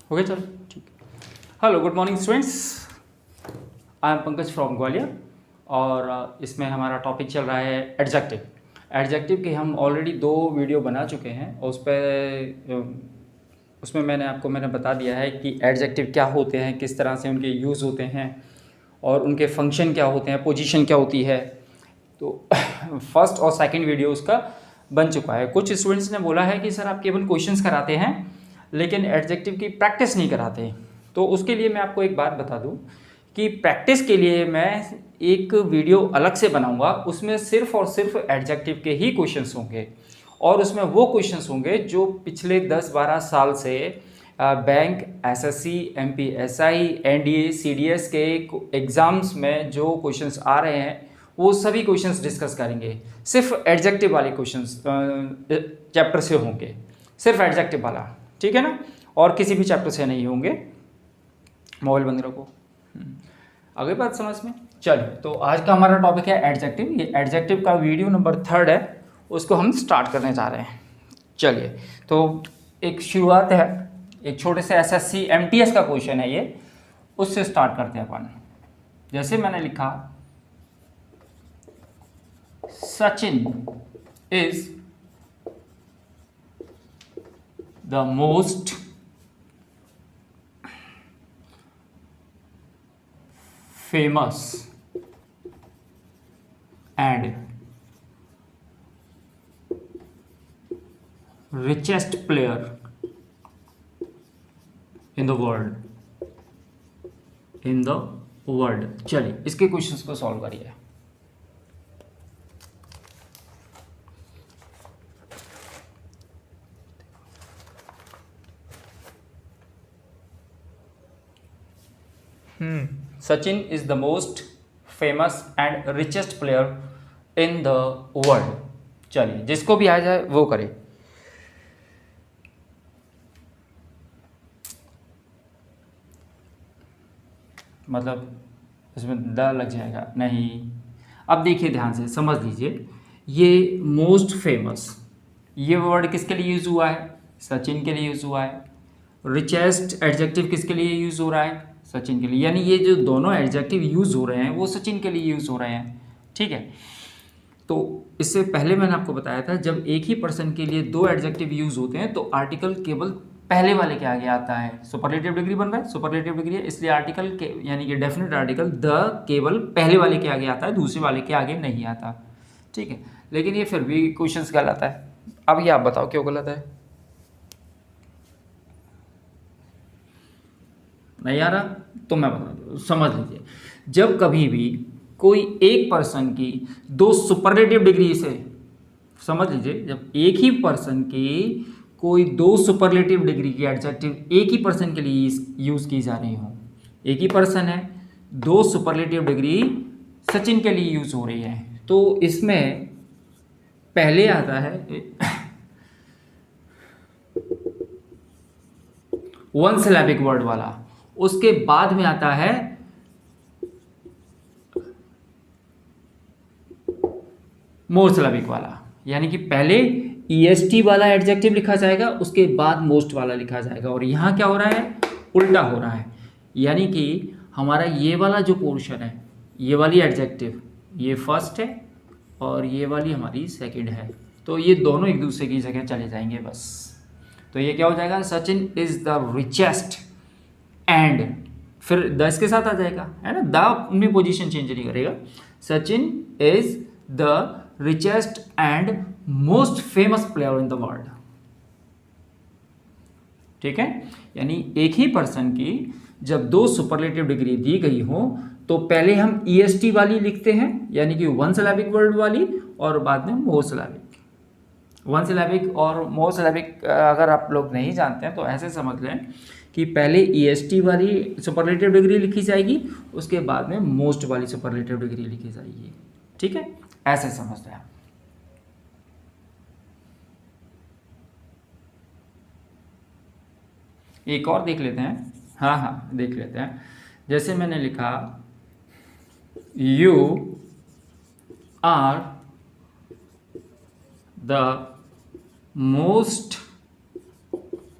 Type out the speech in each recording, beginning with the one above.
हो गया, चलो ठीक है। Hello, good morning students. I am Pankaj from Gwalior और इसमें हमारा टॉपिक चल रहा है एडजेक्टिव। एडजेक्टिव के हम ऑलरेडी 2 वीडियो बना चुके हैं और उसमें मैंने बता दिया है कि एडजेक्टिव क्या होते हैं, किस तरह से उनके यूज़ होते हैं और उनके फंक्शन क्या होते हैं, पोजीशन क्या होती है। तो फर्स्ट और सेकंड वीडियो उसका बन चुका है। कुछ स्टूडेंट्स ने बोला है कि सर आप केवल क्वेश्चंस कराते हैं लेकिन एडजेक्टिव की प्रैक्टिस नहीं कराते। तो उसके लिए मैं आपको एक बात बता दूं कि प्रैक्टिस के लिए मैं एक वीडियो अलग से बनाऊंगा, उसमें सिर्फ और सिर्फ एडजेक्टिव के ही क्वेश्चंस होंगे और उसमें वो क्वेश्चंस होंगे जो पिछले 10-12 साल से bank, SSC, MPSI, NDA, CDS के एग्ज़ाम्स में जो क्वेश्चंस आ रहे हैं वो सभी क्वेश्चंस डिस्कस करेंगे। सिर्फ एडजेक्टिव वाले क्वेश्चंस चैप्टर से होंगे, सिर्फ एडजेक्टिव वाला, ठीक है ना, और किसी भी चैप्टर से नहीं होंगे। मोबाइल बंद रखो। आगे बात समझ में चलिए। तो आज का हमारा टॉपिक है एडजेक्टिव। ये एडजेक्टिव का वीडियो नंबर 3 है, उसको हम स्टार्ट करने जा रहे हैं। चलिए, तो एक शुरुआत है, एक छोटे से एसएससी एमटीएस का क्वेश्चन है ये, उससे स्टार्ट करते हैं अपन। जैसे मैंने लिखा, Sachin is the most famous and richest player in the world। चलिए इसके क्वेश्चंस को सॉल्व करिए। Sachin is the most famous and richest player in the world. चलिए जिसको भी आ जाए वो करे। मतलब इसमें द लग जाएगा नहीं। अब देखिए ध्यान से समझ लीजिए, ये मोस्ट फेमस, ये वर्ड किसके लिए यूज हुआ है? सचिन के लिए यूज हुआ है। रिचेस्ट एडजेक्टिव किसके लिए यूज हो रहा है? सचिन के लिए। यानी ये जो दोनों एडजेक्टिव यूज हो रहे हैं वो सचिन के लिए यूज हो रहे हैं, ठीक है। तो इससे पहले मैंने आपको बताया था, जब एक ही पर्सन के लिए 2 एडजेक्टिव यूज होते हैं तो आर्टिकल केवल पहले वाले के आगे आता है। सुपरलेटिव डिग्री बन रहा है, सुपरलेटिव डिग्री है, इसलिए आर्टिकल के यानी कि डेफिनेट आर्टिकल द केवल पहले वाले के आगे आता है, दूसरे वाले के आगे नहीं आता, ठीक है। लेकिन ये फिर भी क्वेश्चंस गलत है। अब ये आप बताओ क्यों गलत है? नहीं आ रहा तो मैं बता दूँ, समझ लीजिए। जब कभी भी कोई एक पर्सन की 2 सुपरलेटिव डिग्री से, समझ लीजिए, जब एक ही पर्सन की कोई 2 सुपरलेटिव डिग्री की एडजेक्टिव एक ही पर्सन के लिए यूज़ की जा रही हो, एक ही पर्सन है, 2 सुपरलेटिव डिग्री सचिन के लिए यूज़ हो रही है, तो इसमें पहले आता है वन सिलेबिक वर्ड वाला, उसके बाद में आता है मोर सिलेबिक वाला। यानी कि पहले ईएसटी वाला एडजेक्टिव लिखा जाएगा, उसके बाद मोस्ट वाला लिखा जाएगा। और यहाँ क्या हो रहा है? उल्टा हो रहा है। यानी कि हमारा ये वाला जो पोर्शन है, ये वाली एडजेक्टिव, ये फर्स्ट है और ये वाली हमारी सेकंड है, तो ये दोनों एक दूसरे की जगह चले जाएंगे बस। तो ये क्या हो जाएगा? Sachin is the richest and, फिर द इसके साथ आ जाएगा, है ना, द अपनी पोजीशन चेंज नहीं करेगा। Sachin is the richest and most famous player in the world, ठीक है। यानी एक ही पर्सन की जब 2 सुपरलेटिव डिग्री दी गई हो तो पहले हम ईएसटी वाली लिखते हैं, यानी कि वन सिलेबिक वर्ड वाली, और बाद में मोर सिलेबिक। वन सिलेबिक और मोर सिलेबिक अगर आप लोग नहीं जानते हैं तो ऐसे समझ लें कि पहले ईएसटी वाली सुपरलेटिव डिग्री लिखी जाएगी, उसके बाद में मोस्ट वाली सुपरलेटिव डिग्री लिखी जाएगी, ठीक है, ऐसे समझ लें। एक और देख लेते हैं, हाँ देख लेते हैं। जैसे मैंने लिखा, you are the most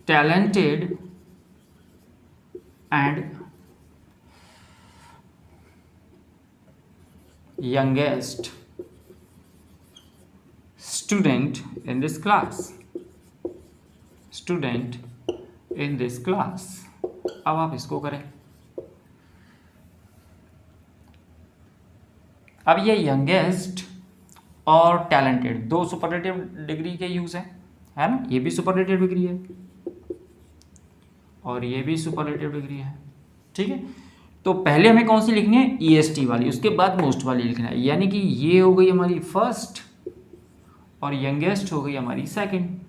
talented and youngest student in this class, student in this class। अब आप इसको करें। अब ये यंगेस्ट और टैलेंटेड दो सुपरलेटिव डिग्री के यूज है ना, ये भी सुपरलेटिव डिग्री है और ये भी सुपरलेटिव डिग्री है, ठीक है। तो पहले हमें कौन सी लिखनी है, ईएसटी वाली, उसके बाद मोस्ट वाली लिखना है, यानी कि ये हो गई हमारी फर्स्ट और यंगेस्ट हो गई हमारी सेकंड,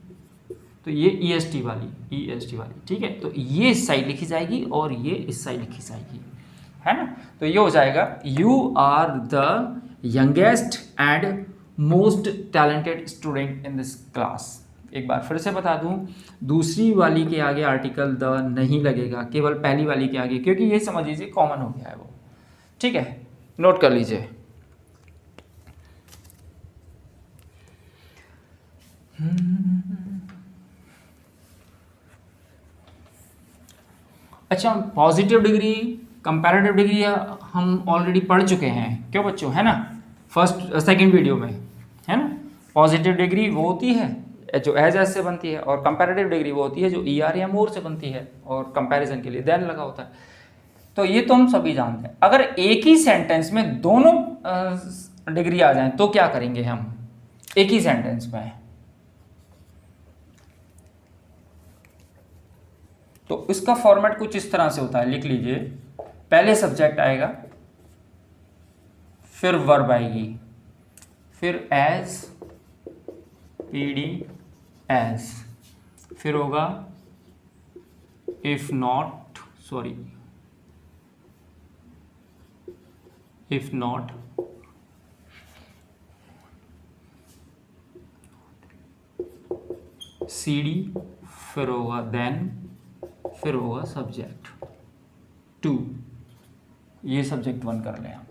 तो ये ईएसटी वाली, ठीक है। तो ये इस साइड लिखी जाएगी और ये इस साइड लिखी जाएगी, है ना। तो ये हो जाएगा you are the youngest and most talented student in this class. एक बार फिर से बता दूं, दूसरी वाली के आगे आर्टिकल द नहीं लगेगा, केवल पहली वाली के आगे, क्योंकि ये समझ लीजिए कॉमन हो गया है वो, ठीक है, नोट कर लीजिए। अच्छा, पॉजिटिव डिग्री कंपैरेटिव डिग्री हम ऑलरेडी पढ़ चुके हैं, क्यों बच्चों, है ना, फर्स्ट सेकंड वीडियो में, है ना। पॉजिटिव डिग्री वो होती है जो एज से बनती है, और कंपैरेटिव डिग्री वो होती है जो ER या मोर से बनती है और कंपैरिजन के लिए देन लगा होता है। तो ये तो हम सभी जानते हैं। अगर एक ही सेंटेंस में दोनों डिग्री आ जाए तो क्या करेंगे हम एक ही सेंटेंस में, तो इसका फॉर्मेट कुछ इस तरह से होता है, लिख लीजिए। पहले सब्जेक्ट आएगा, फिर वर्ब आएगी, फिर एज, PD, एज, फिर होगा इफ नॉट CD, फिर होगा देन, फिर होगा सब्जेक्ट 2। ये सब्जेक्ट 1 कर लें आप।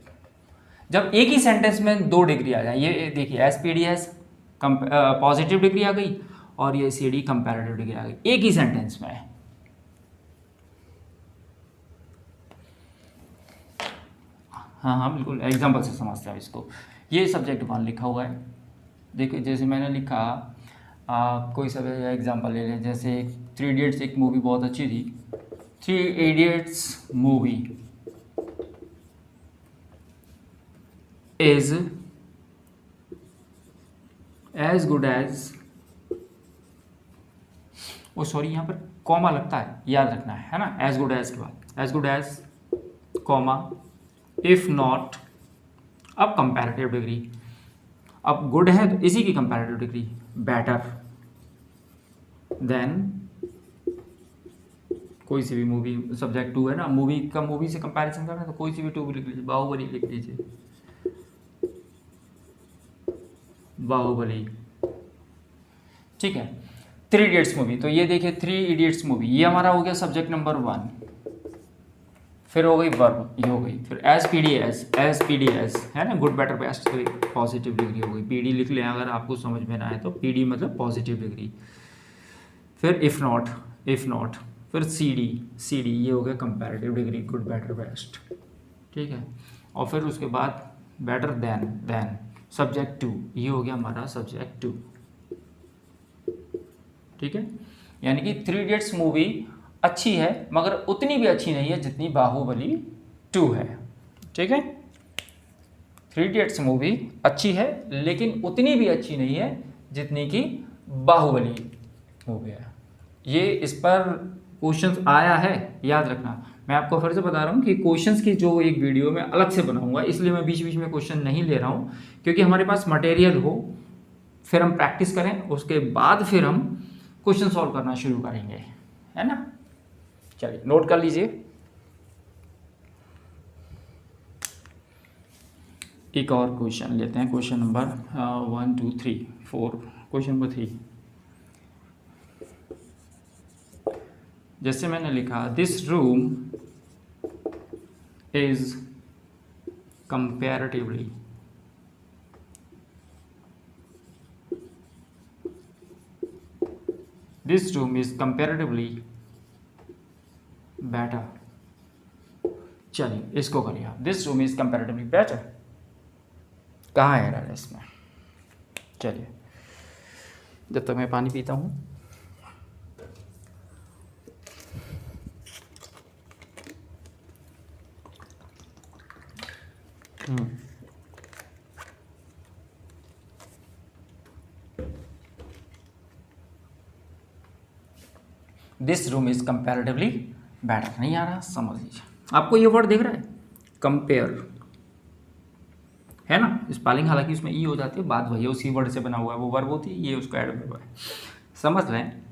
जब एक ही सेंटेंस में दो डिग्री आ जाए, ये देखिए SPD एस पॉजिटिव डिग्री आ गई और ये CD कंपैरेटिव डिग्री आ गई एक ही सेंटेंस में। हाँ बिल्कुल, एग्जाम्पल से समझते हैं इसको। ये सब्जेक्ट 1 लिखा हुआ है, देखिए जैसे मैंने लिखा, कोई सा एग्जाम्पल ले लें, जैसे 3 इडियट्स एक मूवी बहुत अच्छी थी, 3 idiots movie is as good as, oh sorry यहाँ पर कॉमा लगता है, याद रखना है ना, एज गुड एज के बाद as good as comma, if not, अब कंपैरेटिव डिग्री, अब गुड है तो इसी की कंपैरेटिव डिग्री, बेटर देन कोई सी भी मूवी, सब्जेक्ट 2 है ना, मूवी का मूवी से कंपैरिजन करना है तो कोई सी भी 2 लिख लीजिए, बाहुबली लिख लीजिए, बाहुबली, ठीक है। 3 इडियट्स मूवी, तो ये देखिए 3 इडियट्स मूवी, ये हमारा हो गया सब्जेक्ट नंबर 1, फिर हो गई वर्ब, ये हो गई, फिर एज PD एज है ना, गुड बेटर बेस्ट, तो पॉजिटिव डिग्री हो गई, PD लिख लें अगर आपको समझ में ना आए तो, PD मतलब पॉजिटिव डिग्री, फिर इफ नॉट, फिर CD ये हो गया comparative degree, good better best, ठीक है। और फिर उसके बाद बेटर देन सब्जेक्ट 2, ये हो गया हमारा सब्जेक्ट 2, ठीक है। यानी कि 3 इडियट्स मूवी अच्छी है मगर उतनी भी अच्छी नहीं है जितनी बाहुबली 2 है, ठीक है। 3 इडियट्स मूवी अच्छी है लेकिन उतनी भी अच्छी नहीं है जितनी कि बाहुबली मूवी है। ये इस पर क्वेश्चंस आया है, याद रखना। मैं आपको फिर से बता रहा हूँ कि क्वेश्चंस की जो एक वीडियो में अलग से बनाऊंगा, इसलिए मैं बीच बीच में क्वेश्चन नहीं ले रहा हूँ, क्योंकि हमारे पास मटेरियल हो, फिर हम प्रैक्टिस करें, उसके बाद फिर हम क्वेश्चन सॉल्व करना शुरू करेंगे, है ना। चलिए नोट कर लीजिए। एक और क्वेश्चन लेते हैं, क्वेश्चन नंबर 1 2 3 4, क्वेश्चन नंबर 3। जैसे मैंने लिखा, this room is comparatively better चलिए इसको करिए आप, this room is comparatively better. कहाँ है एरर इसमें? चलिए जब तक मैं पानी पीता हूँ। This room is comparatively better. नहीं आ रहा? समझ लीजिए। आपको ये वर्ड दिख रहा है कंपेयर, है ना? स्पेलिंग हालांकि उसमें ई हो जाती है, बात वही है, उसी वर्ड से बना हुआ है, वो वर्ब होती है, ये उसको ऐड हुआ है। समझ रहे हैं?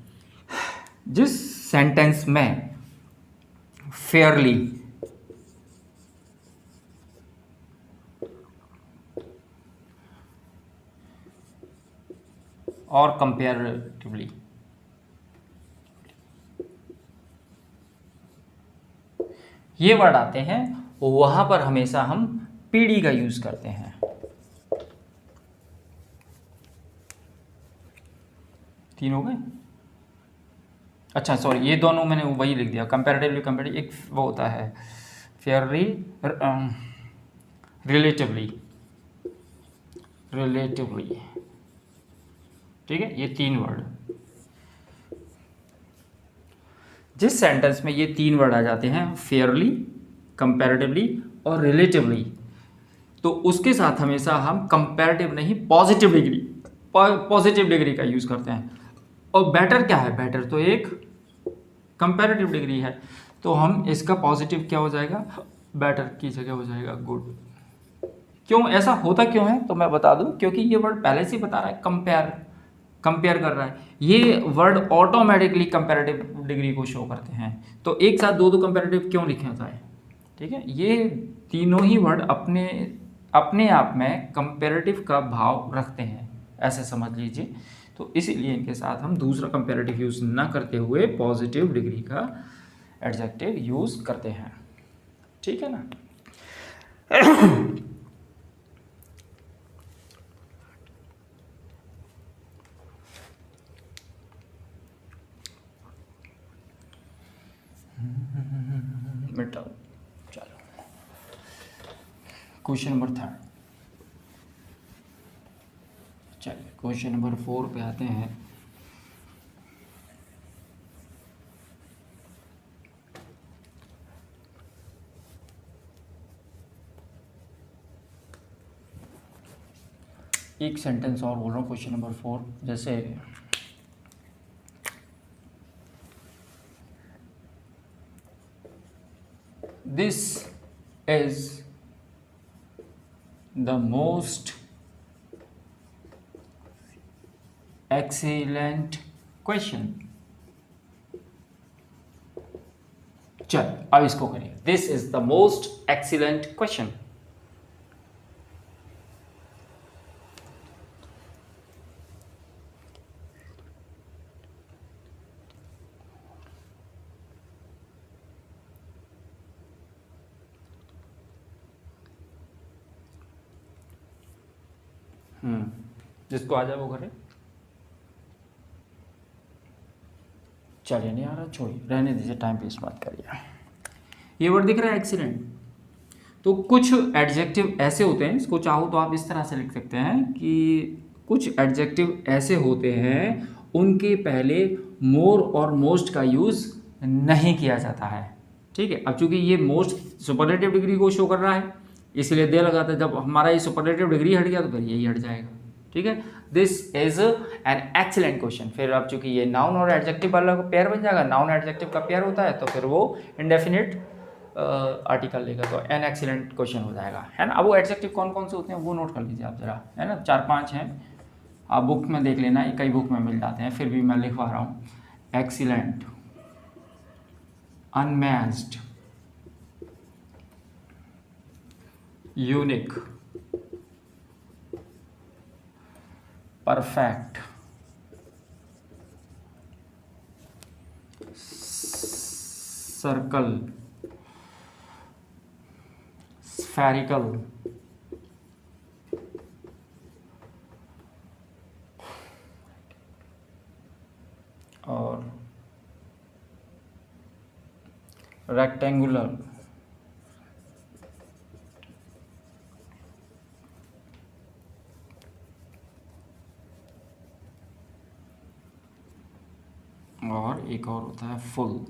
जिस सेंटेंस में फेयरली और कंपेरेटिवली ये वर्ड आते हैं, वहां पर हमेशा हम पीडी का यूज करते हैं। तीन हो गए? अच्छा सॉरी, ये दोनों मैंने वही लिख दिया, कंपैरेटिवली कंपेरेटिव एक वो होता है फेयरली, रिलेटिवली, रिलेटिवली, ठीक है? ये तीन वर्ड, जिस सेंटेंस में ये तीन वर्ड आ जाते हैं फेयरली, कंपैरेटिवली और रिलेटिवली, तो उसके साथ हमेशा हम कंपैरेटिव नहीं पॉजिटिव डिग्री का यूज करते हैं। और बेटर क्या है? बेटर तो एक कंपैरेटिव डिग्री है, तो हम इसका पॉजिटिव क्या हो जाएगा? बेटर की जगह हो जाएगा गुड। क्यों ऐसा होता क्यों है तो मैं बता दूं, क्योंकि ये वर्ड पहले से बता रहा है कंपेयर कर रहा है। ये वर्ड ऑटोमेटिकली कंपैरेटिव डिग्री को शो करते हैं, तो एक साथ दो कंपैरेटिव क्यों लिखे होता है? ठीक है, ये तीनों ही वर्ड अपने आप में कंपैरेटिव का भाव रखते हैं, ऐसे समझ लीजिए। तो इसीलिए इनके साथ हम दूसरा कंपैरेटिव यूज ना करते हुए पॉजिटिव डिग्री का एडजेक्टिव यूज करते हैं। ठीक है ना? मिटाओ। चलो क्वेश्चन नंबर 3। चलिए क्वेश्चन नंबर 4 पे आते हैं। एक सेंटेंस और बोल रहा हूँ क्वेश्चन नंबर 4, जैसे this is the most excellent question. चल अब इसको करिए, this is the most excellent question. जिसको आ जाए वो करे। चलिए नहीं आ रहा, छोड़िए, रहने दीजिए, टाइम वेस्ट मत करिए। ये वर्ड दिख रहा है एक्सीलेंट, तो कुछ एडजेक्टिव ऐसे होते हैं, इसको चाहो तो आप इस तरह से लिख सकते हैं कि कुछ एडजेक्टिव ऐसे होते हैं उनके पहले मोर और मोस्ट का यूज नहीं किया जाता है। ठीक है, अब चूंकि ये मोस्ट सुपरलेटिव डिग्री को शो कर रहा है, इसलिए दे लगाता है। जब हमारा ये सुपरलेटिव डिग्री हट गया तो फिर यही हट जाएगा। ठीक है, this is an excellent question. फिर अब चूंकि ये नाउन और एडजेक्टिव वाला का पेयर बन जाएगा, नाउन एडजेक्टिव का पेयर होता है, तो फिर वो इंडेफिनिट आर्टिकल लेगा, तो एन एक्सीलेंट क्वेश्चन हो जाएगा, है ना। अब वो एडजेक्टिव कौन कौन से होते हैं वो नोट कर लीजिए आप जरा, है ना। 4-5 हैं, आप बुक में देख लेना, कई बुक में मिल जाते हैं, फिर भी मैं लिखवा रहा हूँ। Excellent, unmatched, unique, perfect, circle, spherical, और रेक्टेंगुलर, और एक और होता है फुल।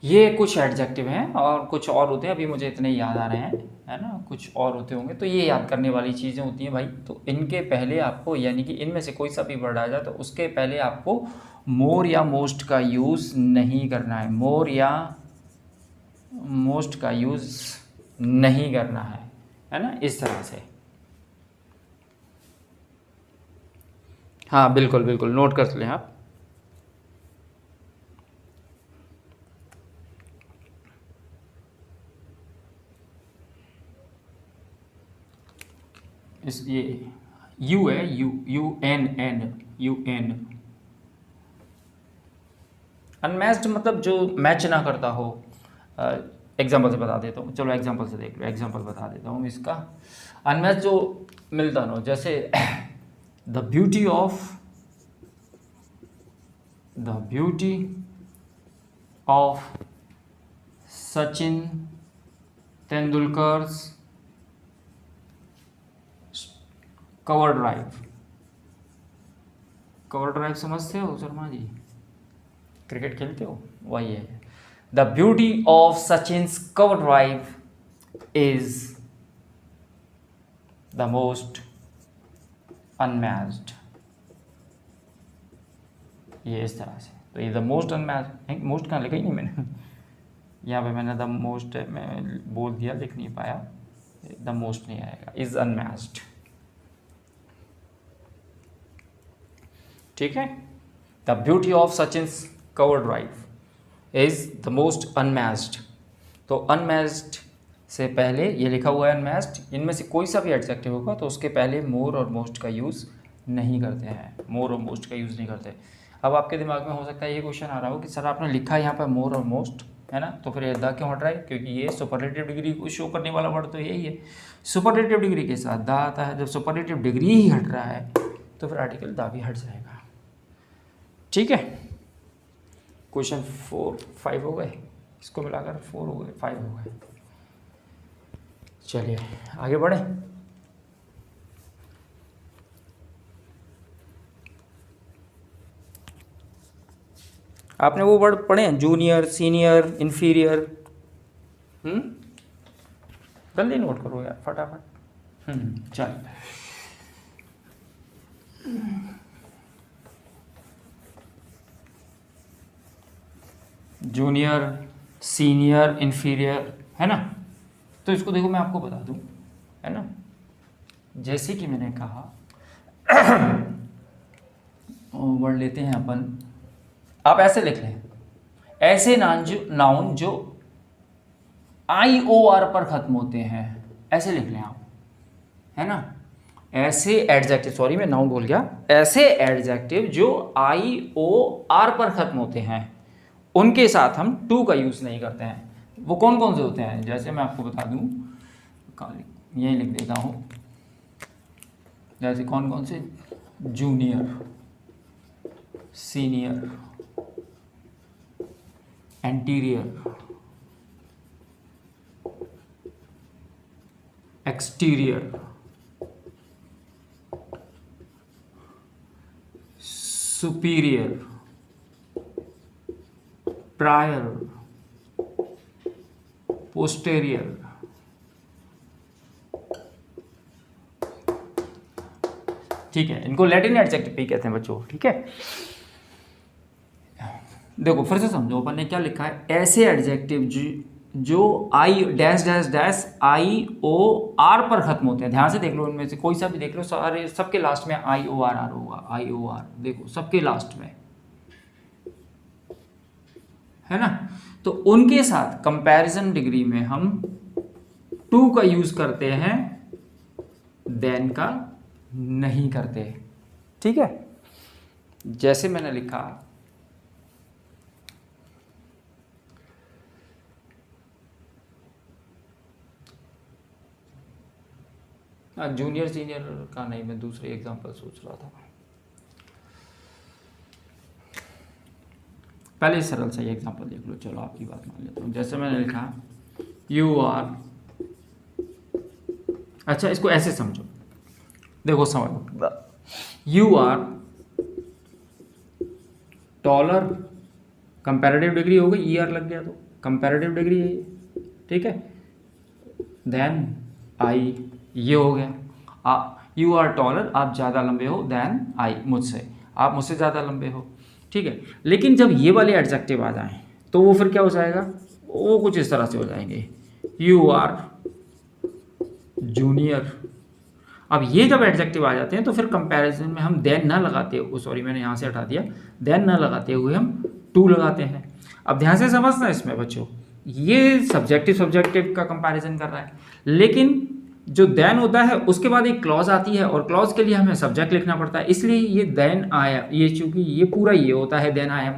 ये कुछ एडजेक्टिव हैं और कुछ और होते हैं, अभी मुझे इतने याद आ रहे हैं, है ना, कुछ और होते होंगे। तो ये याद करने वाली चीज़ें होती हैं भाई। तो इनके पहले आपको, यानी कि इनमें से कोई सा भी वर्ड आ जाए तो उसके पहले आपको मोर या मोस्ट का यूज़ नहीं करना है। मोर या मोस्ट का यूज़ नहीं करना है ना, इस तरह से। हाँ बिल्कुल बिल्कुल, नोट कर लें आप। इस ये यू है, U U N N U N. Unmatched मतलब जो मैच ना करता हो। एग्जांपल से बता देता हूँ, चलो एग्जांपल से देख लो, एग्जांपल बता देता हूँ इसका। अनमैच जो मिलता ना हो, जैसे the beauty of Sachin Tendulkar cover drive समझते हो शर्मा जी? क्रिकेट खेलते हो? वही है। The beauty of Sachin's cover drive is the most unmatched. ये इस तरह से। तो ये द मोस्ट अनमैच्ड, मोस्ट कहाँ लिखा ही नहीं मैंने यहाँ पे मैंने द मोस्ट मैं बोल दिया, लिख नहीं पाया, द मोस्ट नहीं आएगा, इज अनमैच्ड। ठीक है। The beauty of Sachin's cover drive is the most unmatched. तो अनमैच्ड से पहले ये लिखा हुआ है अनमैच्ड, इनमें से कोई सा भी एडजेक्टिव होगा तो उसके पहले मोर और मोस्ट का यूज़ नहीं करते हैं, मोर और मोस्ट का यूज़ नहीं करते। अब आपके दिमाग में हो सकता है ये क्वेश्चन आ रहा हो कि सर आपने लिखा है यहाँ पर मोर और मोस्ट, है ना, तो फिर ये द क्यों हट रहा है? क्योंकि ये सुपरलेटिव डिग्री को शो करने वाला वर्ड तो यही है। सुपरलेटिव डिग्री के साथ द आता है, जब सुपरलेटिव डिग्री ही हट रहा है तो फिर आर्टिकल द भी हट जाएगा। ठीक है। क्वेश्चन 4 5 हो गए, इसको मिलाकर 4 हो गए, 5 हो गए। चलिए आगे बढ़े। आपने वो वर्ड पढ़े हैं, जूनियर, सीनियर, इन्फीरियर? जल्दी नोट करो यार फटाफट। चल जूनियर, सीनियर, इन्फीरियर, है ना। तो इसको देखो मैं आपको बता दूं, है ना, जैसे कि मैंने कहा वर्ड लेते हैं अपन, आप ऐसे लिख लें, ऐसे नाउन जो IOR पर खत्म होते हैं, ऐसे लिख लें आप, है ना। ऐसे एडजेक्टिव, सॉरी मैं नाउन बोल गया, ऐसे एडजेक्टिव जो IOR पर खत्म होते हैं उनके साथ हम टू का यूज़ नहीं करते हैं। वो कौन कौन से होते हैं, जैसे मैं आपको बता दूं, यही लिख देता हूं, जैसे कौन कौन से, junior, senior, anterior, exterior, superior, prior, posterior. ठीक है, इनको लैटिन एडजेक्टिव भी कहते हैं बच्चों। ठीक है, देखो फिर से समझो, अपन ने क्या लिखा है, ऐसे एडजेक्टिव जो I dash dash dash IOR पर खत्म होते हैं। ध्यान से देख लो, इनमें से कोई सा भी देख लो, सारे सबके लास्ट में IOR होगा, IOR देखो सबके लास्ट में, है ना। तो उनके साथ कंपैरिजन डिग्री में हम टू का यूज करते हैं, देन का नहीं करते। ठीक है, जैसे मैंने लिखा, जूनियर सीनियर का नहीं, मैं दूसरे एग्जांपल सोच रहा था। पहले सरल सा एग्जांपल देख लो, चलो आपकी बात मान लेता हूँ। जैसे मैंने लिखा यू आर, अच्छा इसको ऐसे समझो, देखो समझो, you are taller, comparative degree हो गई, ईआर लग गया तो कंपैरेटिव डिग्री है ये, ठीक है। देन आई, ये हो गया। यू आर टॉलर, आप ज़्यादा लंबे हो, देन आई, मुझसे, आप मुझसे ज़्यादा लंबे हो, ठीक है। लेकिन जब ये वाले एडजेक्टिव आ जाएं तो वो फिर क्या हो जाएगा, वो कुछ इस तरह से हो जाएंगे, यू आर जूनियर। अब ये जब एडजेक्टिव आ जाते हैं तो फिर कंपैरिजन में हम देन ना लगाते हो, सॉरी मैंने यहाँ से हटा दिया, देन ना लगाते हुए हम टू लगाते हैं। अब ध्यान से समझना इसमें बच्चों, ये सब्जेक्टिव का कंपैरिजन कर रहा है, लेकिन जो देन होता है उसके बाद एक क्लॉज आती है और क्लॉज के लिए हमें सब्जेक्ट लिखना पड़ता है, इसलिए ये देन आया, ये चूंकि ये पूरा ये होता है देन आई एम,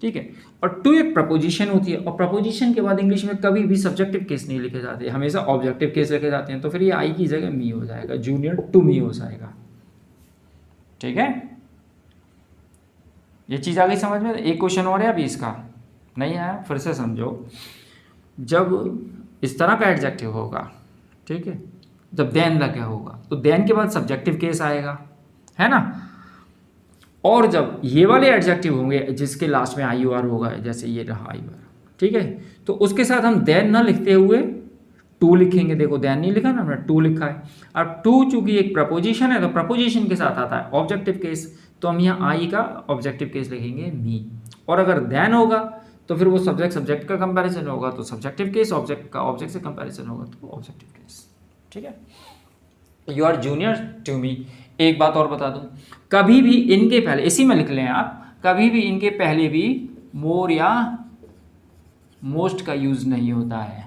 ठीक है। और टू एक प्रपोजिशन होती है, और प्रपोजिशन के बाद इंग्लिश में कभी भी सब्जेक्टिव केस नहीं लिखे जाते, हमेशा ऑब्जेक्टिव केस लिखे जाते हैं। तो फिर ये आई की जगह मी हो जाएगा, जूनियर टू मी हो जाएगा, ठीक है। ये चीज़ आ गई समझ में। एक क्वेश्चन और है अभी इसका, नहीं आया फिर से समझो। जब इस तरह का एडजेक्टिव होगा, ठीक है, जब देन लगा होगा तो देन के बाद सब्जेक्टिव केस आएगा, है ना। और जब ये वाले एडजेक्टिव होंगे जिसके लास्ट में आई यू आर होगा, जैसे ये रहा आई यू आर, ठीक है, तो उसके साथ हम देन ना लिखते हुए टू लिखेंगे। देखो देन नहीं लिखा ना हमने, टू लिखा है। अब टू चूंकि एक प्रपोजिशन है तो प्रपोजिशन के साथ आता है ऑब्जेक्टिव केस, तो हम यहाँ आई का ऑब्जेक्टिव केस लिखेंगे मी। और अगर देन होगा तो फिर वो सब्जेक्ट का कंपैरिजन होगा तो सब्जेक्टिव केस, ऑब्जेक्ट का ऑब्जेक्ट से कंपैरिजन होगा तो ऑब्जेक्टिव केस, ठीक है। You are junior to me. एक बात और बता दूं, कभी भी इनके पहले, इसी में लिख लें आप, कभी भी इनके पहले भी मोर या मोस्ट का यूज नहीं होता है।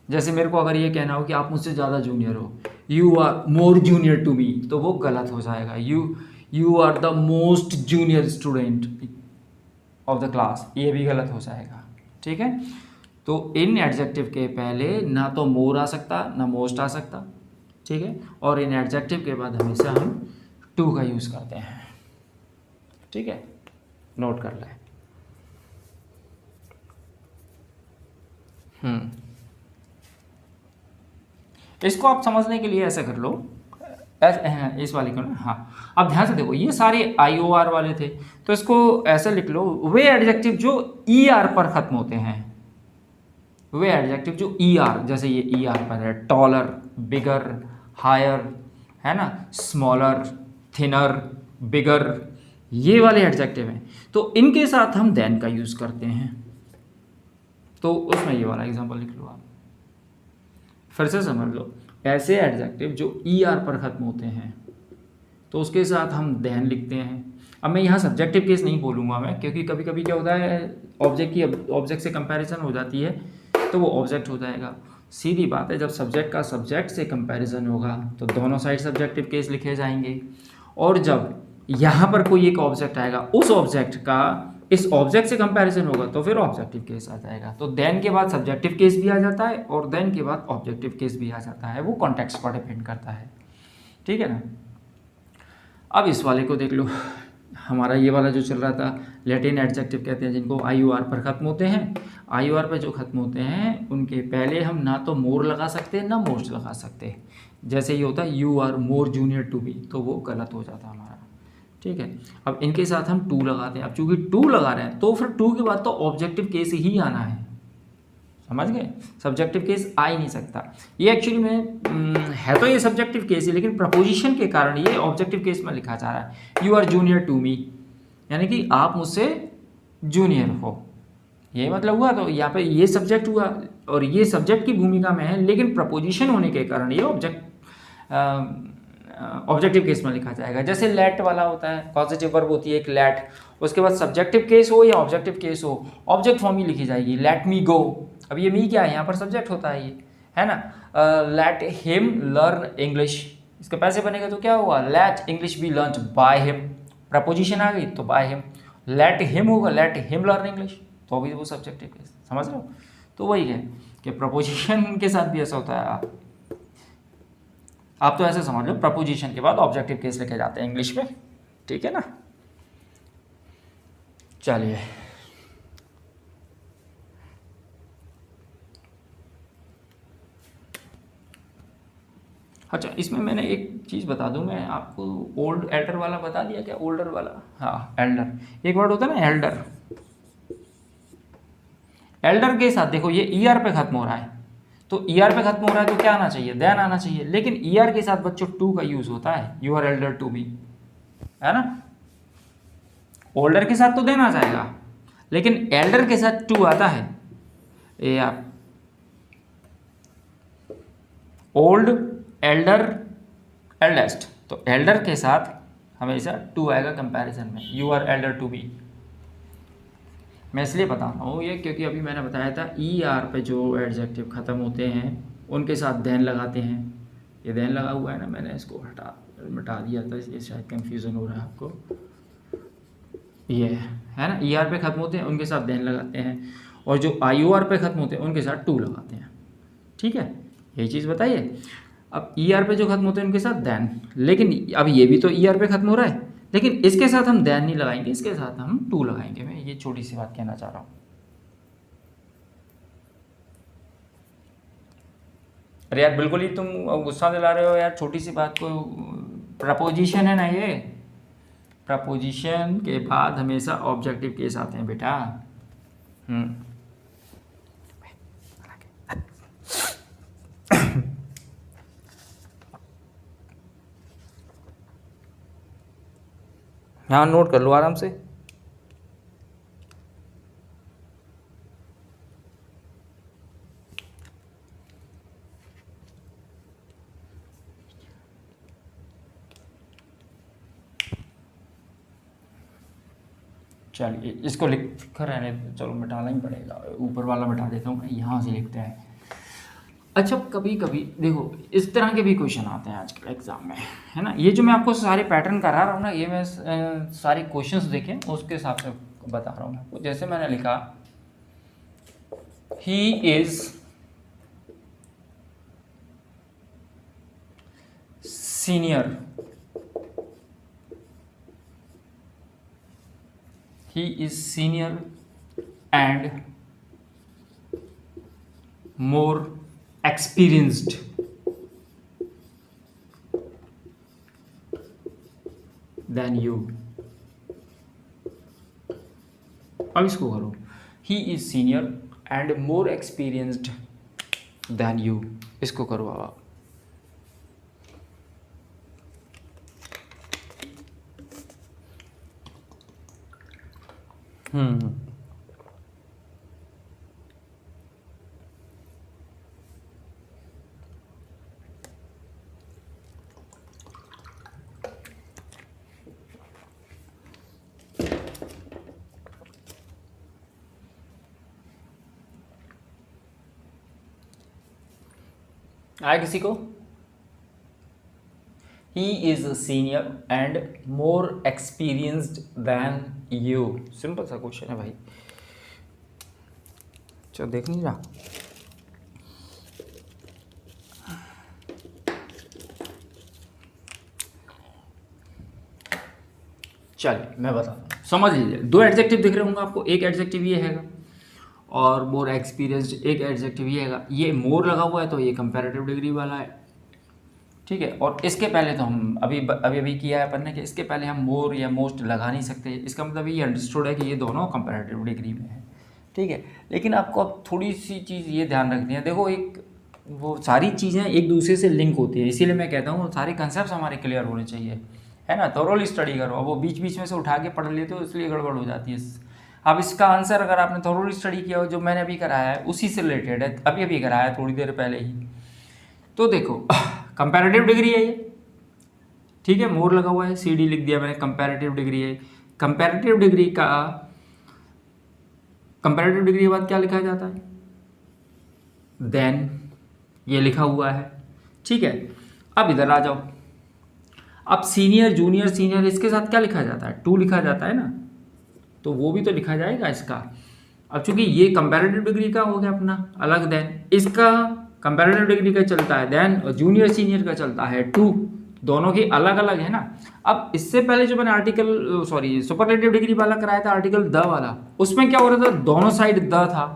जैसे मेरे को अगर ये कहना हो कि आप मुझसे ज़्यादा जूनियर हो, you are more junior to me, तो वो गलत हो जाएगा। You are the most junior student of the class, ये भी गलत हो जाएगा, ठीक है। तो इन एडजेक्टिव के पहले ना तो मोर आ सकता ना मोस्ट आ सकता, ठीक है। और इन एडजेक्टिव के बाद हमेशा हम टू का यूज़ करते हैं, ठीक है, नोट कर लें। इसको आप समझने के लिए ऐसे कर लो, इस वाले को ना, हाँ। अब ध्यान से देखो, ये सारे आई ओ आर वाले थे, तो इसको ऐसे लिख लो, वे एडजेक्टिव जो ई आर पर खत्म होते हैं, वे एडजेक्टिव जो ई आर, जैसे ये ई आर पर है, टॉलर, बिगर, हायर, है ना, स्मॉलर, थिनर, बिगर, ये वाले एडजेक्टिव हैं, तो इनके साथ हम देन का यूज़ करते हैं। तो उसमें ये वाला एग्जांपल लिख लो आप, फिर से समझ लो। ऐसे एडजेक्टिव जो ई आर पर ख़त्म होते हैं तो उसके साथ हम देन लिखते हैं। अब मैं यहाँ सब्जेक्टिव केस नहीं बोलूँगा मैं, क्योंकि कभी कभी क्या होता है, ऑब्जेक्ट से कंपैरिजन हो जाती है तो वो ऑब्जेक्ट हो जाएगा। सीधी बात है, जब सब्जेक्ट का सब्जेक्ट से कंपैरिजन होगा तो दोनों साइड सब्जेक्टिव केस लिखे जाएंगे, और जब यहाँ पर कोई एक ऑब्जेक्ट आएगा, उस ऑब्जेक्ट का इस ऑब्जेक्ट से कंपैरिजन होगा तो फिर ऑब्जेक्टिव केस आ जाएगा। तो देन के बाद सब्जेक्टिव केस भी आ जाता है और देन के बाद ऑब्जेक्टिव केस भी आ जाता है, वो कॉन्टेक्स्ट पर डिपेंड करता है, ठीक है ना। अब इस वाले को देख लो, हमारा ये वाला जो चल रहा था, लैटिन एडजेक्टिव कहते हैं जिनको आई यू आर पर ख़त्म होते हैं। आई यू आर पर जो ख़त्म होते हैं उनके पहले हम ना तो मोर लगा सकते ना मोस्ट लगा सकते। जैसे ये होता है you are more junior to B, तो वो गलत हो जाता हमारा, ठीक है। अब इनके साथ हम टू लगाते हैं। अब चूंकि टू लगा रहे हैं तो फिर टू के बाद तो ऑब्जेक्टिव केस ही आना है, समझ गए, सब्जेक्टिव केस आ ही नहीं सकता। ये एक्चुअली में है तो ये सब्जेक्टिव केस है, लेकिन प्रपोजिशन के कारण ये ऑब्जेक्टिव केस में लिखा जा रहा है। You are junior to me, यानी कि आप मुझसे जूनियर हो, ये मतलब हुआ। तो यहाँ पे ये सब्जेक्ट हुआ और ये सब्जेक्ट की भूमिका में है, लेकिन प्रपोजिशन होने के कारण ये ऑब्जेक्टिव केस में लिखा जाएगा। जैसे लेट वाला होता है, पॉजिटिव वर्ब होती है एक लेट, उसके बाद सब्जेक्टिव केस हो या ऑब्जेक्टिव केस हो, ऑब्जेक्ट फॉर्म ही लिखी जाएगी, लेट मी गो। अब ये मी क्या है, यहाँ पर सब्जेक्ट होता है, ये है ना। लेट हिम लर्न इंग्लिश, इसके पैसे बनेगा तो क्या हुआ, let English be learn by him, preposition आ गई तो बाय हिम। लेट हिम होगा, लेट हिम लर्न इंग्लिश, तो अभी वो सब्जेक्टिव केस, समझ रहे हो। तो वही है कि प्रपोजिशन के साथ भी ऐसा होता है। आप तो ऐसे समझ लो, प्रपोजिशन के बाद ऑब्जेक्टिव केस लिखे जाते हैं इंग्लिश में, ठीक है ना। चलिए अच्छा, इसमें मैंने एक चीज़ बता दूं मैं आपको, ओल्ड एल्डर वाला बता दिया क्या, ओल्डर वाला, हाँ एल्डर, एक वर्ड होता है ना एल्डर। एल्डर के साथ देखो ये ईआर पे खत्म हो रहा है, तो ईआर पे खत्म हो रहा है तो क्या आना चाहिए, देन आना चाहिए, लेकिन ईआर के साथ बच्चों टू का यूज होता है, you are elder to B, है ना। ओल्डर के साथ तो देन आ जाएगा, लेकिन एल्डर के साथ टू आता है। ये आप ओल्ड, एल्डर, एल्डेस्ट, तो एल्डर के साथ हमेशा टू आएगा कंपैरिजन में, you are elder to B. मैं इसलिए बता रहा हूँ ये क्योंकि अभी मैंने बताया था ई आर पे जो एडजेक्टिव ख़त्म होते हैं उनके साथ देन लगाते हैं। ये देन लगा हुआ है ना, मैंने इसको मिटा दिया था, इसलिए शायद कंफ्यूजन हो रहा है आपको। ये है ना, ई आर पे ख़त्म होते हैं उनके साथ देन लगाते हैं, और जो आई ओ आर पे ख़त्म होते हैं उनके साथ टू लगाते हैं। ठीक है, यही चीज़ बताइए। अब ई आर पे जो खत्म होते हैं उनके साथ देन, लेकिन अब ये भी तो ई आर पे खत्म हो रहा है, लेकिन इसके साथ हम देन नहीं लगाएंगे, इसके साथ हम टू लगाएंगे। मैं ये छोटी सी बात कहना चाह रहा हूँ। अरे यार बिल्कुल ही तुम गुस्सा दिला रहे हो यार, छोटी सी बात को। प्रपोजिशन है ना ये, प्रपोजिशन के बाद हमेशा ऑब्जेक्टिव केस आते हैं बेटा। हाँ, नोट कर लो आराम से। चलिए इसको लिख कर रहने दो, चलो मिटाना ही पड़ेगा, ऊपर वाला मिटा देता हूँ मैं, यहाँ से लिखते हैं। अच्छा, कभी कभी देखो इस तरह के भी क्वेश्चन आते हैं आजकल एग्जाम में, है ना। ये जो मैं आपको सारे पैटर्न करा रहा हूँ ना, ये मैं सारे क्वेश्चंस देखें उसके हिसाब से बता रहा हूँ आपको। जैसे मैंने लिखा ही is senior, he is senior and more experienced than you। अब इसको करो, he is senior and more experienced than you, इसको करो अब आप। आया किसी को? He is a senior and more experienced than you। Simple सा क्वेश्चन है भाई, चलो देख नहीं रहा। चलिए मैं बताता हूँ, समझ लीजिए। दो एडजेक्टिव दिख रहे होंगे आपको, एक एडजेक्टिव ये हैगा और मोर एक्सपीरियंस्ड एक एडजेक्टिव ये हैगा। ये मोर लगा हुआ है तो ये कंपैरेटिव डिग्री वाला है, ठीक है। और इसके पहले तो हम अभी किया है अपन ने कि इसके पहले हम मोर या मोस्ट लगा नहीं सकते। इसका मतलब ये अंडरस्टूड है कि ये दोनों कंपैरेटिव डिग्री में है, ठीक है। लेकिन आपको अब थोड़ी सी चीज़ ये ध्यान रखनी है, देखो एक वो सारी चीज़ें एक दूसरे से लिंक होती है, इसीलिए मैं कहता हूँ सारे कंसेप्ट हमारे क्लियर होने चाहिए, है ना। थोरोली स्टडी करो। अब वो बीच बीच में से उठा के पढ़ लेते हो इसलिए गड़बड़ हो जाती है। अब इसका आंसर अगर आपने थोरोली स्टडी किया हो, जो मैंने अभी कराया है उसी से रिलेटेड है, अभी कराया है थोड़ी देर पहले ही। तो देखो कंपैरेटिव डिग्री है ये, ठीक है। मोर लगा हुआ है, सी डी लिख दिया मैंने, कंपैरेटिव डिग्री है। कंपैरेटिव डिग्री का कंपैरेटिव डिग्री के बाद क्या लिखा जाता है, देन, ये लिखा हुआ है, ठीक है। अब इधर आ जाओ, अब सीनियर जूनियर सीनियर इसके साथ क्या लिखा जाता है, टू लिखा जाता है ना, तो वो भी तो लिखा जाएगा इसका। अब चूंकि ये कंपैरेटिव डिग्री का हो गया अपना अलग, देन इसका कंपैरेटिव डिग्री का चलता है देन, और जूनियर सीनियर का चलता है टू, दोनों की अलग अलग है ना। अब इससे पहले जो मैंने आर्टिकल सुपरलेटिव डिग्री वाला कराया था, आर्टिकल द वाला, उसमें क्या हो रहा था, दोनों साइड द था,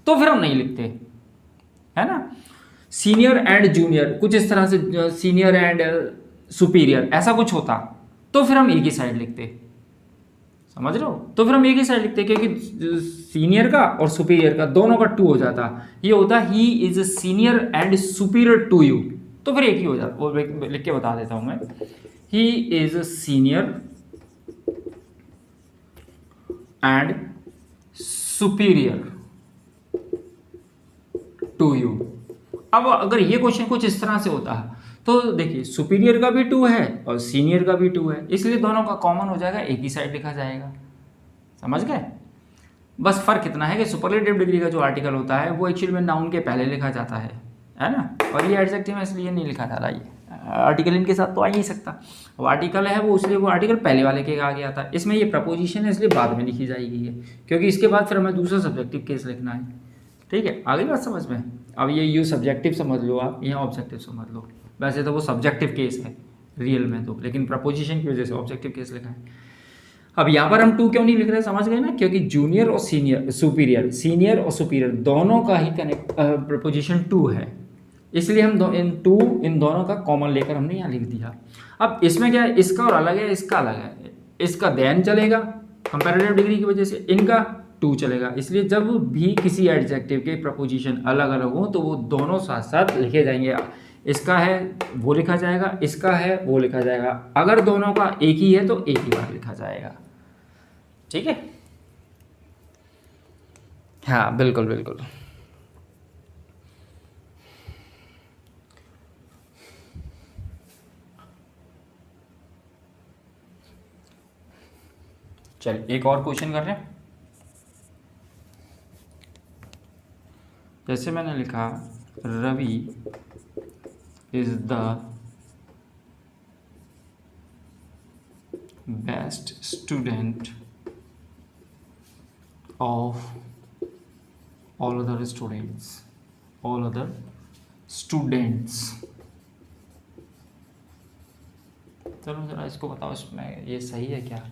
तो फिर हम नहीं लिखते, है ना। सीनियर एंड जूनियर, कुछ इस तरह से, सीनियर एंड सुपीरियर, ऐसा कुछ होता तो फिर हम एक ही साइड लिखते, समझ रहे हो? तो फिर हम एक ही साइड लिखते क्योंकि सीनियर का और सुपीरियर का दोनों का टू हो जाता, ये होता he is senior and superior to you, तो फिर एक ही हो जाता। वो लिख के बता देता हूं मैं, he is senior and superior to you. अब अगर ये क्वेश्चन कुछ इस तरह से होता है तो देखिए सुपीरियर का भी टू है और सीनियर का भी टू है, इसलिए दोनों का कॉमन हो जाएगा, एक ही साइड लिखा जाएगा। समझ गए? बस फर्क इतना है कि सुपरलेटिव डिग्री का जो आर्टिकल होता है वो एक्चुअली में नाउन के पहले लिखा जाता है ना, और ये एडजेक्टिव में इसलिए नहीं लिखा जाता, ये आर्टिकल इनके साथ तो आ ही नहीं सकता। वो आर्टिकल है वो, इसलिए वो आर्टिकल पहले वाले के आगे आता है। इसमें ये प्रपोजिशन है इसलिए बाद में लिखी जाएगी ये, क्योंकि इसके बाद फिर हमें दूसरा सब्जेक्टिव केस लिखना है। ठीक है, आगे बात समझ में? अब ये यू सब्जेक्टिव समझ लो आप, यहाँ ऑब्जेक्टिव समझ लो। वैसे तो वो सब्जेक्टिव केस है रियल में तो, लेकिन प्रपोजिशन की वजह से ऑब्जेक्टिव केस लिखा है। अब यहाँ पर हम टू क्यों नहीं लिख रहे, समझ गए ना? क्योंकि जूनियर और सीनियर, सुपीरियर, सीनियर और सुपीरियर दोनों का ही कनेक्ट प्रपोजिशन टू है, इसलिए हम इन दोनों का कॉमन लेकर हमने यहाँ लिख दिया। अब इसमें क्या है, इसका और अलग है, इसका अलग है, इसका देन चलेगा कंपैरेटिव डिग्री की वजह से, इनका टू चलेगा। इसलिए जब भी किसी एडजेक्टिव के प्रपोजिशन अलग अलग हो तो वो दोनों साथ साथ लिखे जाएंगे। इसका है वो लिखा जाएगा, इसका है वो लिखा जाएगा। अगर दोनों का एक ही है तो एक ही बार लिखा जाएगा। ठीक है, हाँ बिल्कुल बिल्कुल। चलिए एक और क्वेश्चन कर रहे हैं। जैसे मैंने लिखा Ravi is the best student of all other students, चलो जरा इसको बताओ इसमें ये सही है क्या?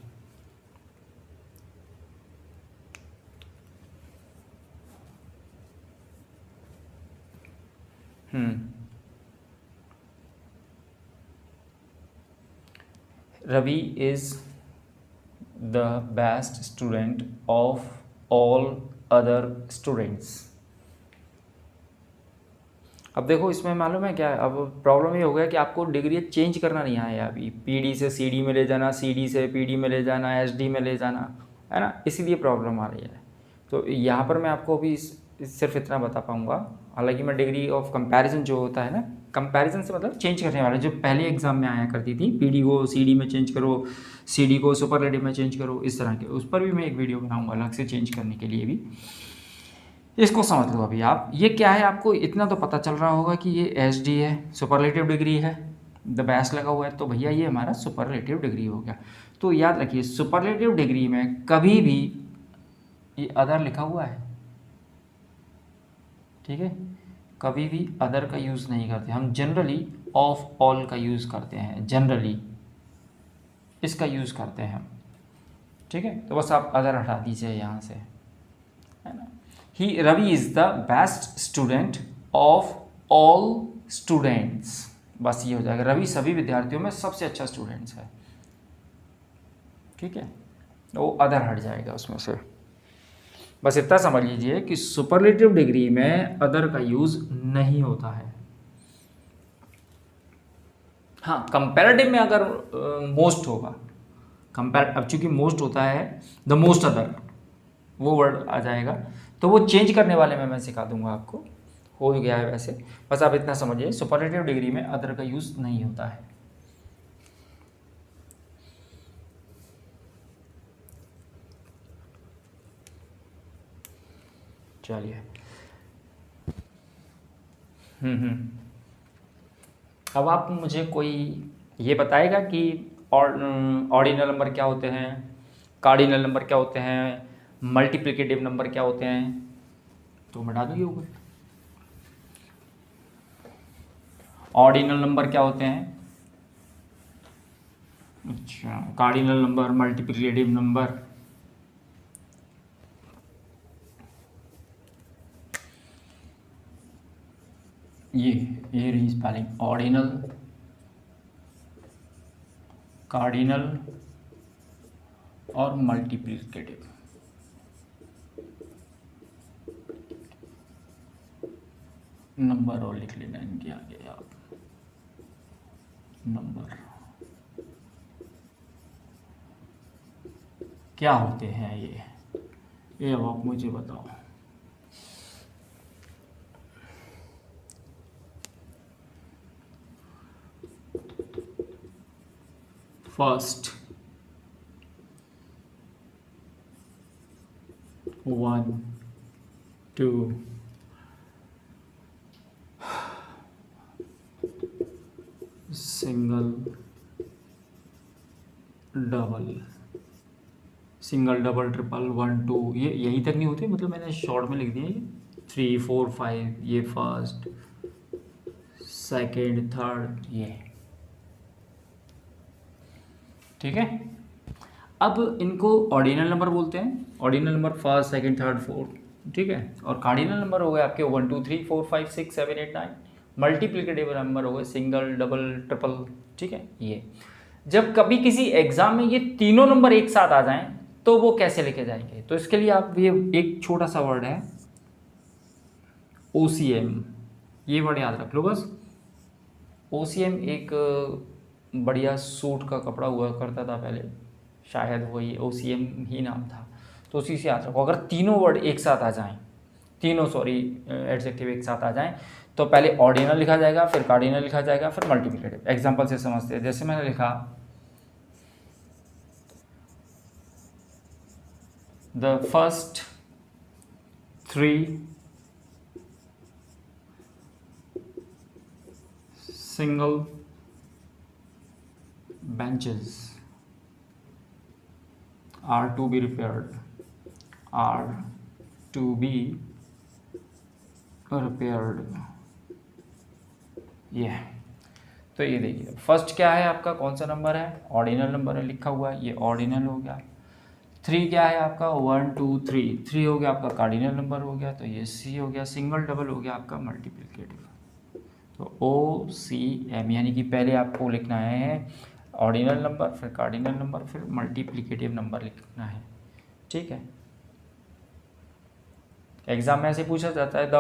Ravi is the best student of all other students. अब देखो इसमें मालूम है क्या है, अब प्रॉब्लम ये हो गया कि आपको डिग्री चेंज करना नहीं आया अभी, पीडी से सीडी में ले जाना, सीडी से पीडी में ले जाना, एसडी में ले जाना, है ना, इसीलिए प्रॉब्लम आ रही है। तो यहाँ पर मैं आपको अभी सिर्फ इतना बता पाऊँगा। हालांकि मैं डिग्री ऑफ कंपैरिजन जो होता है ना, कंपैरिजन से मतलब चेंज करने वाला, जो पहले एग्जाम में आया करती थी, पीडी को सीडी में चेंज करो, सीडी को सुपरलेटिव में चेंज करो, इस तरह के, उस पर भी मैं एक वीडियो बनाऊँगा अलग से चेंज करने के लिए भी। इसको समझ लो अभी आप, ये क्या है आपको इतना तो पता चल रहा होगा कि ये एसडी है, सुपरलेटिव डिग्री है, द बेस्ट लगा हुआ है, तो भैया ये हमारा सुपरलेटिव डिग्री हो गया। तो याद रखिए सुपरलेटिव डिग्री में कभी भी ये अदर लिखा हुआ है, ठीक है, कभी भी अदर का यूज़ नहीं करते हम, जनरली ऑफ ऑल का यूज़ करते हैं, जनरली इसका यूज़ करते हैं हम। ठीक है, तो बस आप अदर हटा दीजिए यहाँ से, है ना। Ravi is the best student of all students, बस ये हो जाएगा, रवि सभी विद्यार्थियों में सबसे अच्छा स्टूडेंट्स है। ठीक है, वो अदर हट जाएगा उसमें से। बस इतना समझ लीजिए कि सुपरलेटिव डिग्री में अदर का यूज़ नहीं होता है। हाँ, कंपैरेटिव में अगर मोस्ट होगा, अब चूंकि मोस्ट होता है, द मोस्ट अदर, वो वर्ड आ जाएगा, तो वो चेंज करने वाले में मैं सिखा दूंगा आपको, हो गया है वैसे। बस आप इतना समझिए सुपरलेटिव डिग्री में अदर का यूज़ नहीं होता है। चलिए, अब आप मुझे कोई ये बताएगा कि ऑर्डिनल नंबर क्या होते हैं, कार्डिनल नंबर क्या होते हैं, मल्टीप्लिकेटिव नंबर क्या होते हैं, तो बता दोगे ऊपर। ऑर्डिनल नंबर क्या होते हैं, अच्छा, कार्डिनल नंबर, मल्टीप्लिकेटिव नंबर, ये रही स्पेलिंग, ऑर्डिनल, कार्डिनल और मल्टीप्लिकेटिव। नंबर और लिख लेना इनके आगे आप, नंबर क्या होते हैं ये अब आप मुझे बताओ। फर्स्ट 1 2 सिंगल डबल ट्रिपल 1 2, ये यहीं तक नहीं होते, मतलब मैंने शॉर्ट में लिख दिया। ये 3 4 5, ये फर्स्ट सेकेंड थर्ड, ये ठीक है। अब इनको ऑर्डिनल नंबर बोलते हैं। Ordinal number first second third fourth, ठीक है। और कार्डिनल नंबर हो गए आपके 1 2 3 4 5 6 7 8 9। मल्टीप्लिकेटिव नंबर हो गए सिंगल डबल ट्रिपल, ठीक है। ये जब कभी किसी एग्जाम में ये तीनों नंबर एक साथ आ जाएं तो वो कैसे लिखे जाएंगे, तो इसके लिए आप ये एक छोटा सा वर्ड है OCM, ये वर्ड याद रख लो बस। OCM एक बढ़िया सूट का कपड़ा हुआ करता था पहले, शायद वही OCM ही नाम था, तो उसी से याद रखो। अगर तीनों वर्ड एक साथ आ जाएं, तीनों एडजेक्टिव एक साथ आ जाएं, तो पहले ऑर्डिनल लिखा जाएगा, फिर कार्डिनल लिखा जाएगा, फिर मल्टीप्लिकेटिव। एग्जांपल से समझते हैं, जैसे मैंने लिखा the first 3 single benches are to be repaired, ये तो ये देखिए फर्स्ट क्या है आपका, कौन सा नंबर है, ऑर्डिनल नंबर है लिखा हुआ है, ये ऑर्डिनल हो गया। 3 क्या है आपका, 1 2 3, 3 हो गया आपका कार्डिनल नंबर हो गया, तो ये C हो गया। सिंगल डबल हो गया आपका मल्टीप्लिकेटिव। तो OCM यानी कि पहले आपको लिखना है ऑर्डिनल नंबर, फिर कार्डिनल नंबर, फिर मल्टीप्लिकेटिव नंबर लिखना है, ठीक है। एग्जाम में ऐसे पूछा जाता है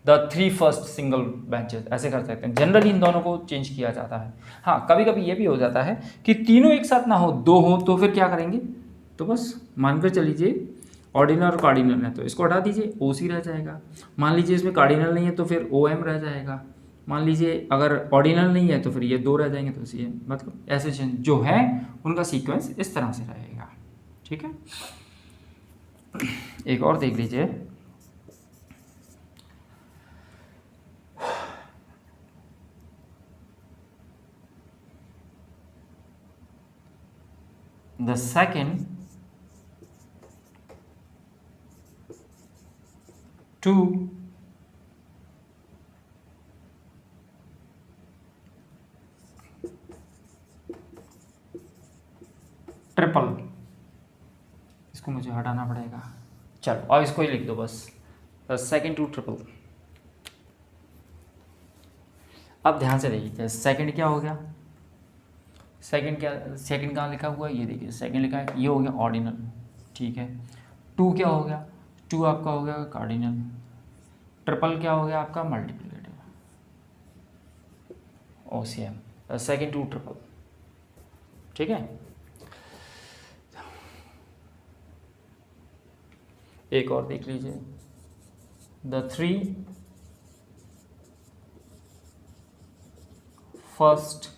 द 3 फर्स्ट सिंगल बेंचेस, ऐसे कर सकते हैं। जनरली इन दोनों को चेंज किया जाता है। हाँ, कभी कभी ये भी हो जाता है कि तीनों एक साथ ना हो, 2 हो, तो फिर क्या करेंगे, तो बस मानकर चलीजिए ऑर्डिनल और कार्डिनल है तो इसको हटा दीजिए, OC रह जाएगा। मान लीजिए इसमें कार्डिनल नहीं है तो फिर OM रह जाएगा। मान लीजिए अगर ऑर्डिनल नहीं है तो फिर ये 2 रह जाएंगे, तो CM। मतलब ऐसे जो है उनका सीक्वेंस इस तरह से रहेगा, ठीक है। एक और देख लीजिए, द सेकेंड 2 ट्रिपल, इसको मुझे हटाना पड़ेगा, चलो और इसको ही लिख दो बस, सेकेंड 2 ट्रिपल। अब ध्यान से देखिए सेकंड क्या हो गया, सेकंड कहाँ लिखा हुआ है, ये देखिए सेकंड लिखा है, ये हो गया ऑर्डिनल, ठीक है। 2 क्या हो गया, 2 आपका हो गया कार्डिनल। ट्रिपल क्या हो गया आपका मल्टीप्लिकेटिव, OCM, सेकंड 2 ट्रिपल, ठीक है। एक और देख लीजिए, द 3 फर्स्ट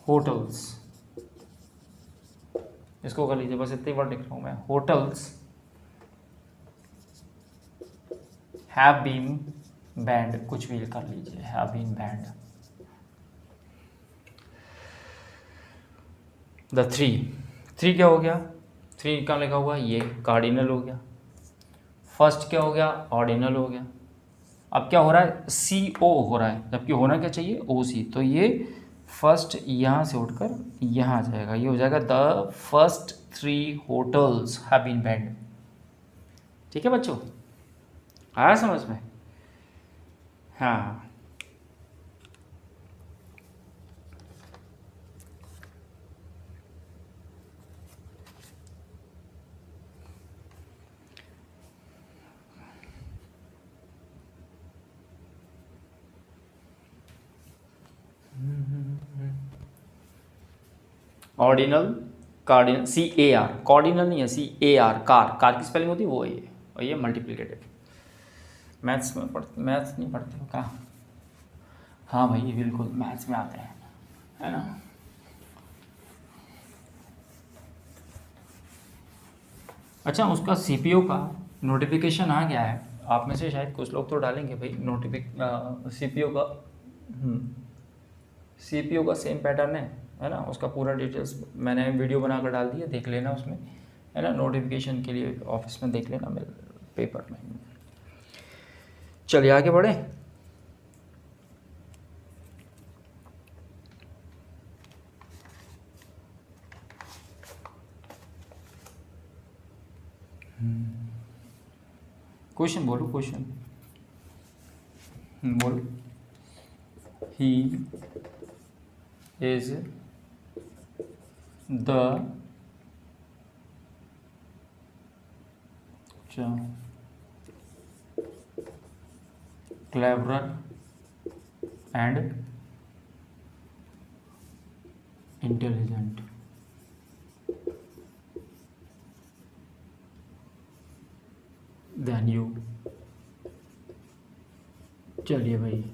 होटल्स, इसको कर लीजिए, बस इतने वर्ड लिख रहा हूं मैं, होटल्स हैव बीन बैंड, कुछ भी कर लीजिए, हैव बीन बैंड। द 3 क्या हो गया, 3 का लिखा हुआ ये कार्डिनल हो गया। फर्स्ट क्या हो गया, ऑर्डिनल हो गया। अब क्या हो रहा है, CO हो रहा है, जबकि होना क्या चाहिए OC, तो ये फर्स्ट यहाँ से उठकर यहाँ आ जाएगा, ये हो जाएगा the first 3 hotels have been banned, ठीक है बच्चों। आया समझ में? हाँ, ऑर्डिनल, कार्डिनल, CAR, कॉर्डिनल नहीं है, CAR, कार की स्पेलिंग होती है वो है ये, और ये मल्टीप्लिकेटिव। मैथ्स में मैथ्स नहीं पढ़ते हो क्या? हाँ भाई बिल्कुल मैथ्स में आते हैं, है ना। अच्छा, उसका CPO का नोटिफिकेशन आ गया है, आप में से शायद कुछ लोग तो डालेंगे भाई CPO का सेम पैटर्न है ना। उसका पूरा डिटेल्स मैंने वीडियो बनाकर डाल दिया, देख लेना उसमें, है ना। नोटिफिकेशन के लिए ऑफिस में देख लेना, मेरे पेपर में। चलिए आगे बढ़े। क्वेश्चन बोलो, क्वेश्चन बोलो। He is the cleverer and intelligent than you। चलिए भाई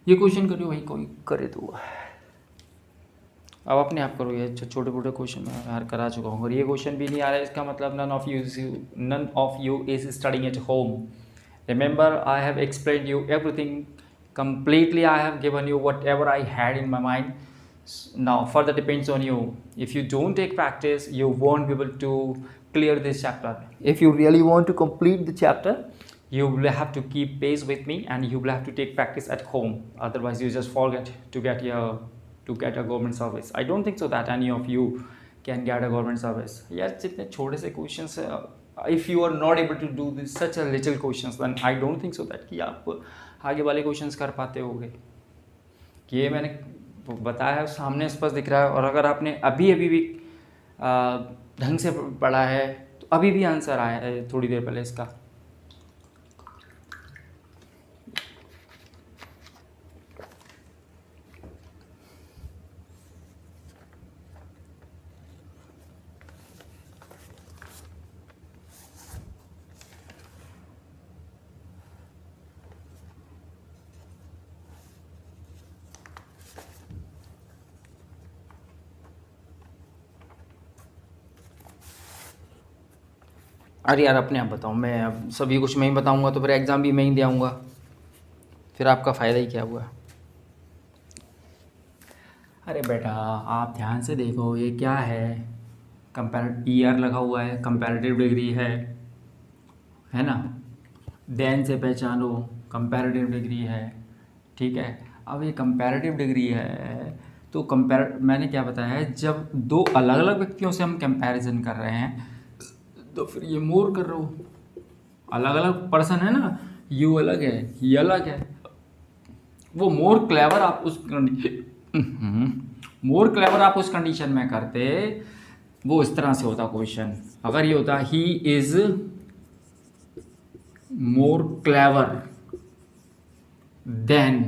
ये क्वेश्चन करियो भाई, कोई करे तो। अब अपने आप करो, ये छोटे मोटे क्वेश्चन मैं यार करा चुका हूँ। और ये क्वेश्चन भी नहीं आ रहा है, इसका मतलब none of you is studying at home. Remember, I have explained you everything completely. I have given you whatever I had in my mind. Now, further depends on you. If you don't take practice, you won't be able to clear this chapter. If you really want to complete the chapter, you will have to keep pace with me, and you will have to take practice at home. Otherwise, you just forget to get a government service. I don't think so that any of you can get a government service. यार जितने छोटे से questions है, if you are not able to do this such a little questions, then I don't think so that कि आप आगे वाले questions कर पाते होगे। कि ये मैंने बताया सामने स्पष्ट दिख रहा है, और अगर आपने अभी भी ढंग से पढ़ा है तो अभी भी आंसर आया है थोड़ी देर पहले इसका। अरे यार अपने आप बताऊँ, मैं अब सभी कुछ मैं ही बताऊँगा तो फिर एग्ज़ाम भी मैं ही दे आऊँगा, फिर आपका फ़ायदा ही क्या हुआ। अरे बेटा आप ध्यान से देखो, ये क्या है, ER लगा हुआ है, कंपैरेटिव डिग्री है ना। देन से पहचानो, कंपैरेटिव डिग्री है, ठीक है। अब ये कंपैरेटिव डिग्री है तो मैंने क्या बताया है, जब दो अलग अलग व्यक्तियों से हम कंपैरिजन कर रहे हैं तो फिर ये मोर कर रहा हूँ, अलग अलग पर्सन है ना, यू अलग है, ये अलग है। वो मोर क्लेवर आप उस कंडीशन में करते, वो इस तरह से होता क्वेश्चन। अगर ये होता he is more clever than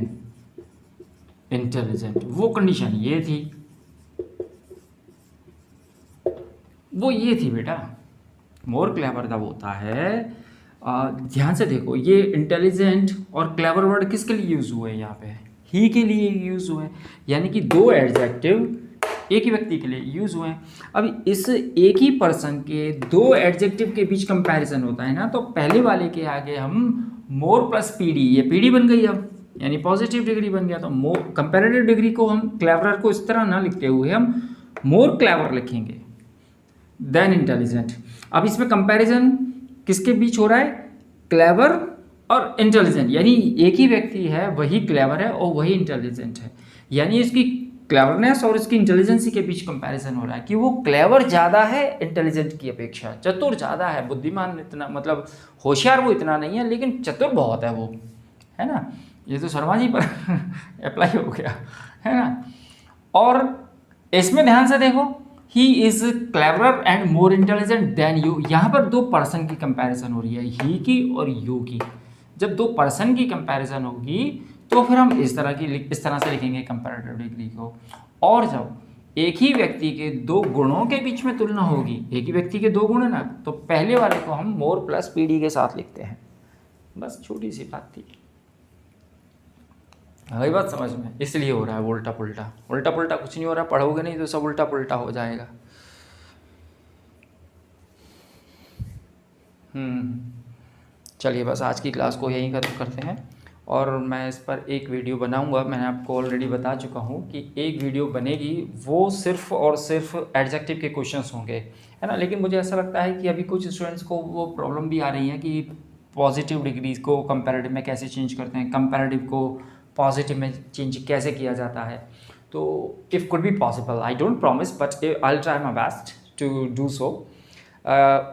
intelligent, वो कंडीशन ये थी, वो ये थी बेटा। मोर क्लेवर तब होता है, ध्यान से देखो, ये इंटेलिजेंट और क्लेवर वर्ड किसके लिए यूज़ हुए हैं, यहाँ पे ही के लिए यूज़ हुए हैं, यानी कि दो एडजेक्टिव एक ही व्यक्ति के लिए यूज़ हुए हैं। अब इस एक ही पर्सन के दो एडजेक्टिव के बीच कंपैरिजन होता है ना, तो पहले वाले के आगे हम मोर प्लस PD, ये PD बन गई अब, यानी पॉजिटिव डिग्री बन गया। तो मोर कंपैरेटिव डिग्री को हम क्लेवरर को इस तरह ना लिखते हुए हम मोर क्लेवर लिखेंगे देन इंटेलिजेंट। अब इसमें कंपैरिजन किसके बीच हो रहा है, क्लेवर और इंटेलिजेंट, यानी एक ही व्यक्ति है वही क्लेवर है और वही इंटेलिजेंट है, यानी इसकी क्लेवरनेस और इसकी इंटेलिजेंसी के बीच कंपैरिजन हो रहा है कि वो क्लेवर ज़्यादा है इंटेलिजेंट की अपेक्षा, चतुर ज़्यादा है, बुद्धिमान इतना मतलब होशियार वो इतना नहीं है लेकिन चतुर बहुत है वो, है ना। ये तो शर्मा जी पर अप्लाई हो गया, है ना। और इसमें ध्यान से देखो, he is clever and more intelligent then you. यहाँ पर दो पर्सन की कंपैरिजन हो रही है, ही की और यू की। जब दो पर्सन की कंपैरिजन होगी तो फिर हम इस तरह से लिखेंगे कंपैरेटिव डिग्री को। और जब एक ही व्यक्ति के दो गुणों के बीच में तुलना होगी, एक ही व्यक्ति के दो गुण है ना, तो पहले वाले को हम मोर प्लस पीडी के साथ लिखते हैं। बस छोटी सी बात थी, वही बात समझ में, इसलिए हो रहा है उल्टा पुल्टा। उल्टा पुल्टा कुछ नहीं हो रहा, पढ़ोगे नहीं तो सब उल्टा पुल्टा हो जाएगा। चलिए बस आज की क्लास को यहीं खत्म करते हैं, और मैं इस पर एक वीडियो बनाऊंगा। मैंने आपको ऑलरेडी बता चुका हूँ कि एक वीडियो बनेगी, वो सिर्फ और सिर्फ एडजेक्टिव के क्वेश्चंस होंगे, है ना। लेकिन मुझे ऐसा लगता है कि अभी कुछ स्टूडेंट्स को वो प्रॉब्लम भी आ रही है कि पॉजिटिव डिग्रीज को कंपैरेटिव में कैसे चेंज करते हैं, कंपैरेटिव को पॉजिटिव में चेंज कैसे किया जाता है। तो if could be possible, I don't promise but I will try my best to do so.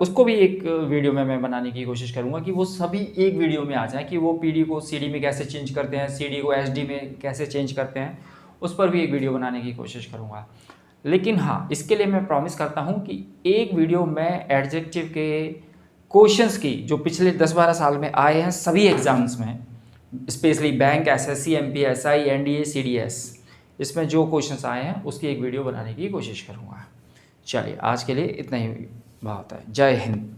उसको भी एक वीडियो में मैं बनाने की कोशिश करूँगा कि वो सभी एक वीडियो में आ जाए, कि वो पीडी को सीडी में कैसे चेंज करते हैं, सीडी को एसडी में कैसे चेंज करते हैं, उस पर भी एक वीडियो बनाने की कोशिश करूँगा। लेकिन हाँ, इसके लिए मैं प्रॉमिस करता हूँ कि एक वीडियो मैं एडजेक्टिव के क्वेश्चंस की जो पिछले 10-12 साल में आए हैं सभी एग्जाम्स में, specially bank, SSC, MPSI, NDA, CDS, इसमें जो क्वेश्चंस आए हैं उसकी एक वीडियो बनाने की कोशिश करूँगा। चलिए आज के लिए इतना ही बहुत है। जय हिंद।